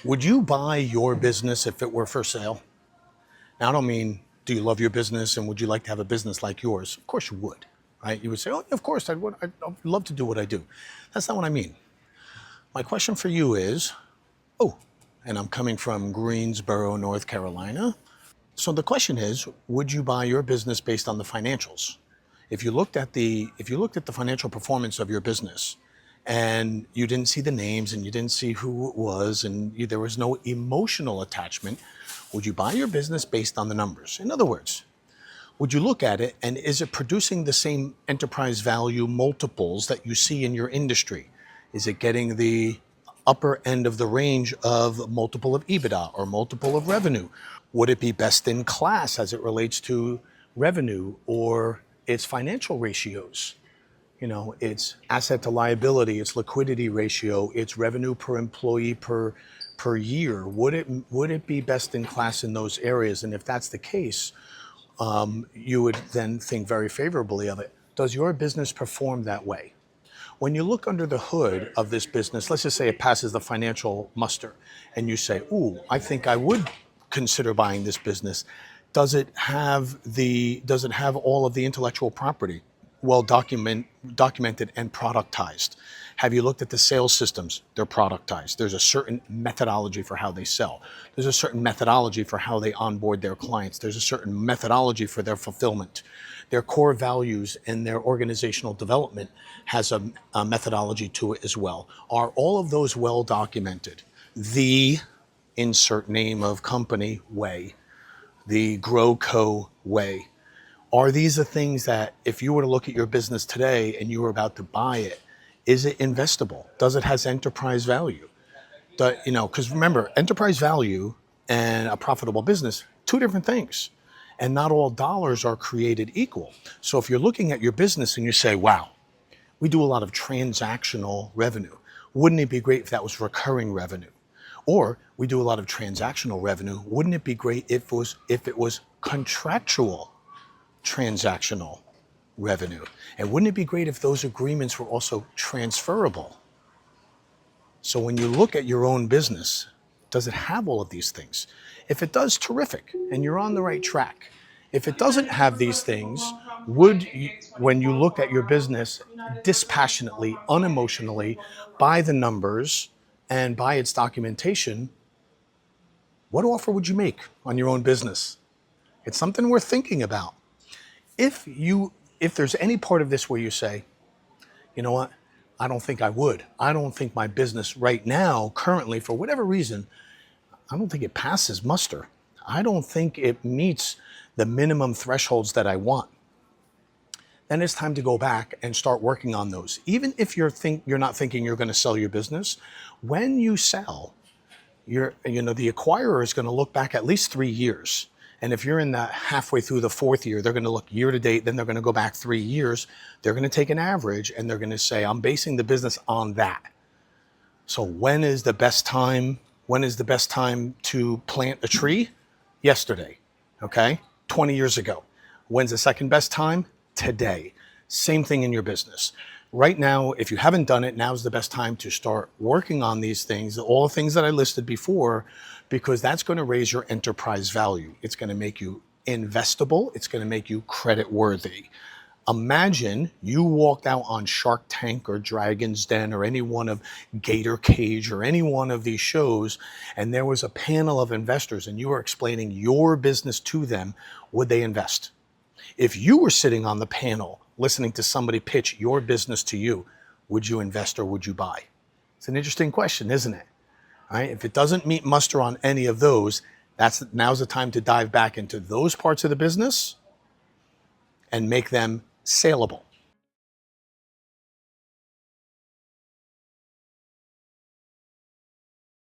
Would you buy your business if it were for sale? Now, I don't mean, do you love your business and would you like to have a business like yours? Of course you would, right? You would say, oh, of course, I would. I'd love to do what I do. That's not what I mean. My question for you is, oh, and I'm coming from Greensboro, North Carolina. So the question is, would you buy your business based on the financials? If you looked at the financial performance of your business and you didn't see the names and you didn't see who it was and there was no emotional attachment, would you buy your business based on the numbers? In other words, would you look at it and is it producing the same enterprise value multiples that you see in your industry? Is it getting the upper end of the range of multiple of EBITDA or multiple of revenue? Would it be best in class as it relates to revenue or its financial ratios? Its asset to liability, its liquidity ratio, its revenue per employee per year. Would it be best in class in those areas? And if that's the case, you would then think very favorably of it. Does your business perform that way? When you look under the hood of this business, let's just say it passes the financial muster, and you say, ooh, I think I would consider buying this business. Does it have all of the intellectual property well documented and productized? Have you looked at the sales systems? They're productized. There's a certain methodology for how they sell. There's a certain methodology for how they onboard their clients. There's a certain methodology for their fulfillment. Their core values and their organizational development has a methodology to it as well. Are all of those well documented? The insert name of company way, the GrowCo way. Are these the things that if you were to look at your business today and you were about to buy it, is it investable? Does it has enterprise value? Because remember, enterprise value and a profitable business, two different things. And not all dollars are created equal. So if you're looking at your business and you say, wow, we do a lot of transactional revenue. Wouldn't it be great if that was recurring revenue? Or we do a lot of transactional revenue. Wouldn't it be great if it was contractual transactional revenue? And wouldn't it be great if those agreements were also transferable? So when you look at your own business, does it have all of these things? If it does, terrific, and you're on the right track. If it doesn't have these things, would you, when you look at your business dispassionately, unemotionally, by the numbers and by its documentation, what offer would you make on your own business? It's something worth thinking about. If there's any part of this where you say, you know what, I don't think I would. I don't think my business right now, currently, for whatever reason, I don't think it passes muster. I don't think it meets the minimum thresholds that I want. Then it's time to go back and start working on those. Even if you're not thinking you're going to sell your business, when you sell, the acquirer is going to look back at least 3 years. And if you're in the halfway through the fourth year, they're going to look year to date, then they're going to go back 3 years. They're going to take an average and they're going to say, I'm basing the business on that. So when is the best time to plant a tree? Yesterday, okay? 20 years ago. When's the second best time? Today. Same thing in your business. Right now, if you haven't done it, now's the best time to start working on these things, all the things that I listed before, because that's going to raise your enterprise value. It's going to make you investable. It's going to make you credit worthy. Imagine you walked out on Shark Tank or Dragon's Den or any one of Gator Cage or any one of these shows, and there was a panel of investors and you were explaining your business to them. Would they invest? If you were sitting on the panel listening to somebody pitch your business to you, would you invest or would you buy? It's an interesting question, isn't it? All right. If it doesn't meet muster on any of those, now's the time to dive back into those parts of the business and make them saleable.